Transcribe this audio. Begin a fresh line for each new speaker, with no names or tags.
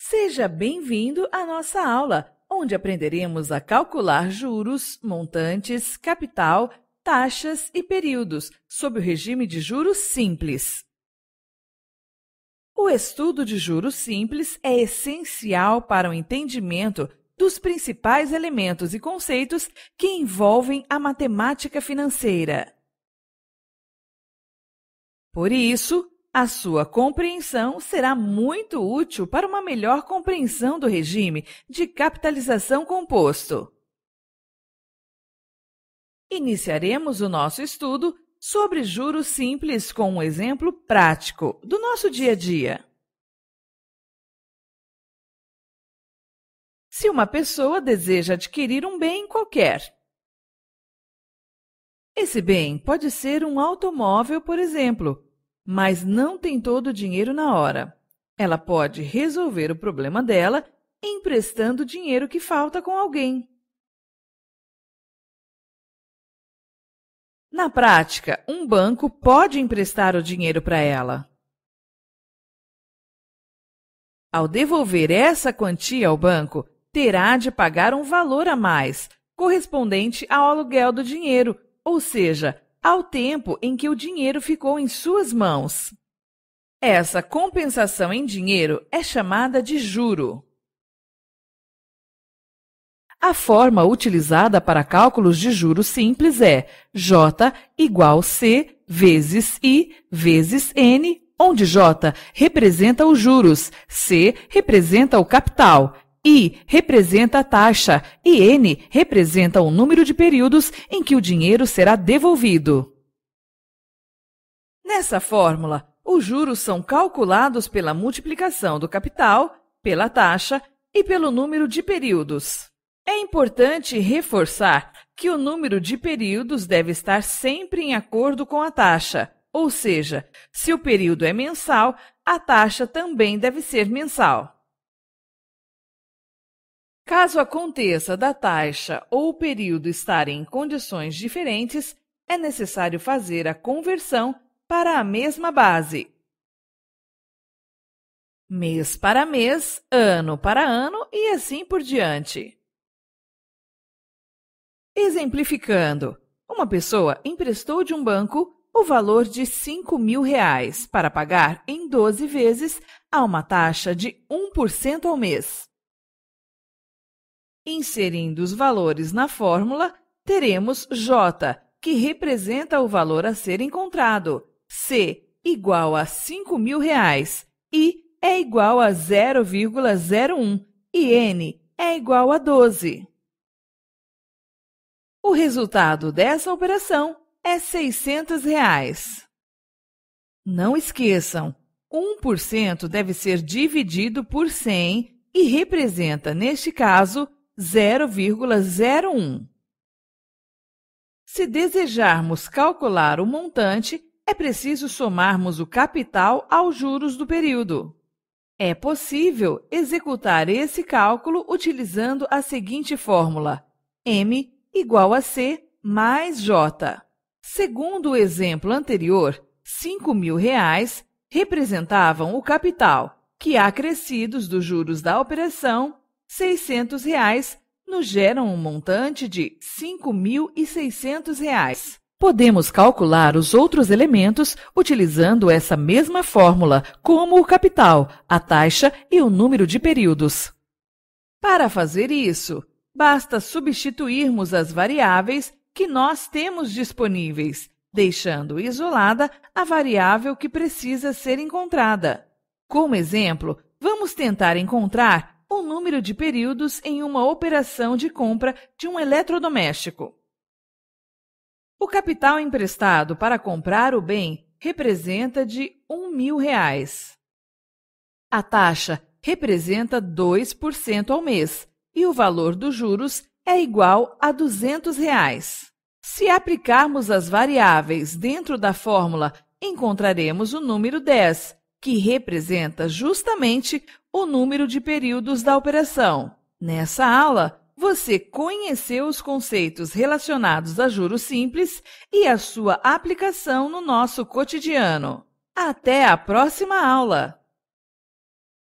Seja bem-vindo à nossa aula, onde aprenderemos a calcular juros, montantes, capital, taxas e períodos, sob o regime de juros simples. O estudo de juros simples é essencial para o entendimento dos principais elementos e conceitos que envolvem a matemática financeira. Por isso, a sua compreensão será muito útil para uma melhor compreensão do regime de capitalização composto. Iniciaremos o nosso estudo sobre juros simples com um exemplo prático do nosso dia a dia. Se uma pessoa deseja adquirir um bem qualquer, esse bem pode ser um automóvel, por exemplo, mas não tem todo o dinheiro na hora. Ela pode resolver o problema dela emprestando o dinheiro que falta com alguém. Na prática, um banco pode emprestar o dinheiro para ela. Ao devolver essa quantia ao banco, terá de pagar um valor a mais, correspondente ao aluguel do dinheiro, ou seja, ao tempo em que o dinheiro ficou em suas mãos. Essa compensação em dinheiro é chamada de juro. A forma utilizada para cálculos de juros simples é J igual C vezes I vezes N, onde J representa os juros, C representa o capital, I representa a taxa e N representa o número de períodos em que o dinheiro será devolvido. Nessa fórmula, os juros são calculados pela multiplicação do capital, pela taxa e pelo número de períodos. É importante reforçar que o número de períodos deve estar sempre em acordo com a taxa, ou seja, se o período é mensal, a taxa também deve ser mensal. Caso aconteça da taxa ou o período estarem em condições diferentes, é necessário fazer a conversão para a mesma base. Mês para mês, ano para ano e assim por diante. Exemplificando, uma pessoa emprestou de um banco o valor de R$5.000 para pagar em 12 vezes a uma taxa de 1% ao mês. Inserindo os valores na fórmula, teremos J, que representa o valor a ser encontrado, C igual a R$5.000, I é igual a 0,01 e N é igual a 12. O resultado dessa operação é R$600. Não esqueçam, 1% deve ser dividido por 100 e representa, neste caso, 0,01. Se desejarmos calcular o montante, é preciso somarmos o capital aos juros do período. É possível executar esse cálculo utilizando a seguinte fórmula: M igual a C mais J. Segundo o exemplo anterior, R$5.000 representavam o capital, que, acrescidos dos juros da operação, R$600 nos geram um montante de R$5.600. Podemos calcular os outros elementos utilizando essa mesma fórmula, como o capital, a taxa e o número de períodos. Para fazer isso, basta substituirmos as variáveis que nós temos disponíveis, deixando isolada a variável que precisa ser encontrada. Como exemplo, vamos tentar encontrar o número de períodos em uma operação de compra de um eletrodoméstico. O capital emprestado para comprar o bem representa de R$1.000. A taxa representa 2% ao mês e o valor dos juros é igual a R$200. Se aplicarmos as variáveis dentro da fórmula, encontraremos o número 10, que representa justamente o número de períodos da operação. Nessa aula, você conheceu os conceitos relacionados a juros simples e a sua aplicação no nosso cotidiano. Até a próxima aula!